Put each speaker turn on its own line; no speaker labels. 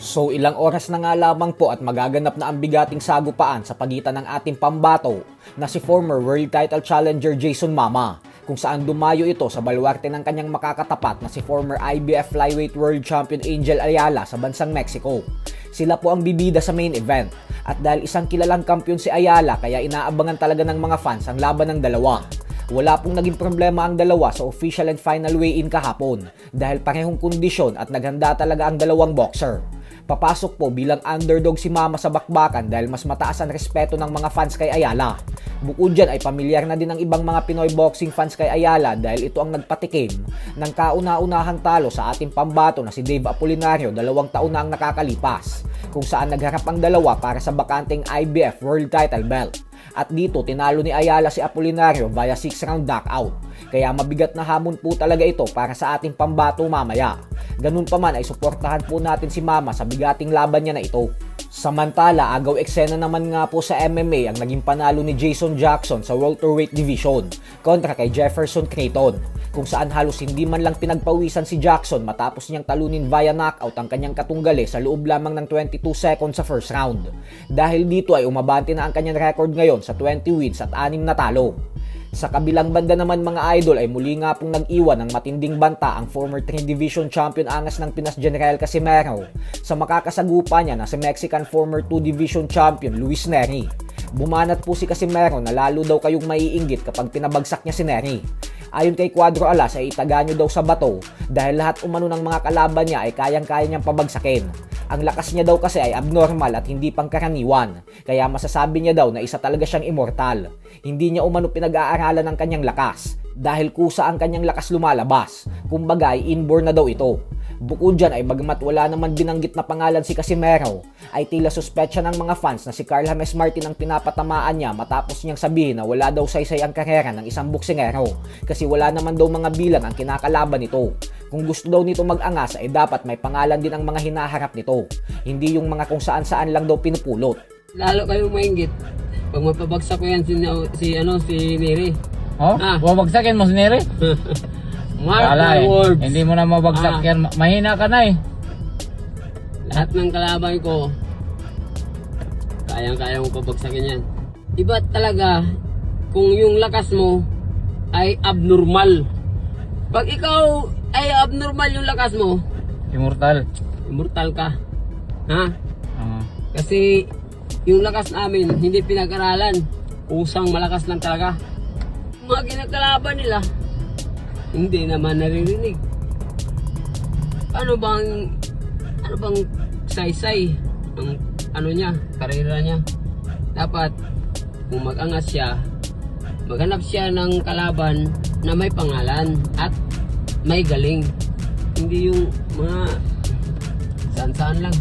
So ilang oras na nga lamang po at magaganap na ang bigating sagupaan sa pagitan ng ating pambato na si former World Title Challenger Jason Mama, kung saan dumayo ito sa baluarte ng kanyang makakatapat na si former IBF Flyweight World Champion Angel Ayala sa bansang Mexico. Sila po ang bibida sa main event at dahil isang kilalang kampiyon si Ayala kaya inaabangan talaga ng mga fans ang laban ng dalawa. Wala pong naging problema ang dalawa sa official and final weigh-in kahapon dahil parehong kondisyon at naghanda talaga ang dalawang boxer. Papasok po bilang underdog si Mama sa bakbakan dahil mas mataas ang respeto ng mga fans kay Ayala. Bukod dyan ay pamilyar na din ang ibang mga Pinoy boxing fans kay Ayala dahil ito ang nagpatikim ng kauna-unahang talo sa ating pambato na si Dave Apolinario 2 taon na ang nakakalipas, kung saan nagharap ang dalawa para sa bakanteng IBF World Title Belt. At dito tinalo ni Ayala si Apolinario via 6-round knockout. Kaya mabigat na hamon po talaga ito para sa ating pambato mamaya. Ganun pa man ay suportahan po natin si Mama sa bigating laban niya na ito. Samantala, agaw eksena naman nga po sa MMA ang naging panalo ni Jason Jackson sa welterweight division kontra kay Jefferson Creighton, kung saan halos hindi man lang pinagpawisan si Jackson matapos niyang talunin via knockout ang kanyang katunggali sa loob lamang ng 22 seconds sa first round. Dahil dito ay umabante na ang kanyang record ngayon sa 20 wins at 6 na talo. Sa kabilang banda naman mga idol ay muli nga pong nag-iwan ng matinding banta ang former 3 Division Champion angas ng Pinas General Casimero sa makakasagupa niya na si Mexican former 2 Division Champion Luis Neri. Bumanat po si Casimero na lalo daw kayong maiinggit kapag pinabagsak niya si Neri. Ayon kay Cuadro Alas ay itaga nyo daw sa bato dahil lahat umano ng mga kalaban niya ay kayang-kaya niyang pabagsakin. Ang lakas niya daw kasi ay abnormal at hindi pangkaraniwan, kaya masasabi niya daw na isa talaga siyang immortal. Hindi niya umano pinag-aaralan ng kanyang lakas dahil kusa ang kanyang lakas lumalabas, kumbaga ay inborn na daw ito. Bukod dyan ay bagamat wala naman binanggit na pangalan si Casimero, ay tila suspetsya ng mga fans na si Carl James Martin ang pinapatamaan niya matapos niyang sabihin na wala daw saysay ang karera ng isang boksingero kasi wala naman daw mga bilang ang kinakalaban nito. Kung gusto daw nito mag-angas ay dapat may pangalan din ang mga hinaharap nito, hindi yung mga kung saan-saan lang daw pinupulot.
Lalo kayong mainggit pag mapabagsak ko yan si Neri.
Oh? Babagsakin mo si Neri?
Mark my words.
Hindi mo na mabagsak yan. Mahina ka na eh.
Lahat ng kalaban ko, kayang-kaya mo pabagsakin yan. Iba talaga kung yung lakas mo ay abnormal. Pag ikaw ay abnormal yung lakas mo,
Immortal.
immortal ka. Ha? Kasi yung lakas namin, hindi pinag-aralan. Kusang malakas lang talaga. Mga kinakalaban nila, hindi naman naririnig. Ano bang saysay ang niya, karera niya? Dapat kung mag-angas siya, maghanap siya ng kalaban na may pangalan at may galing. Hindi yung mga saan-saan lang.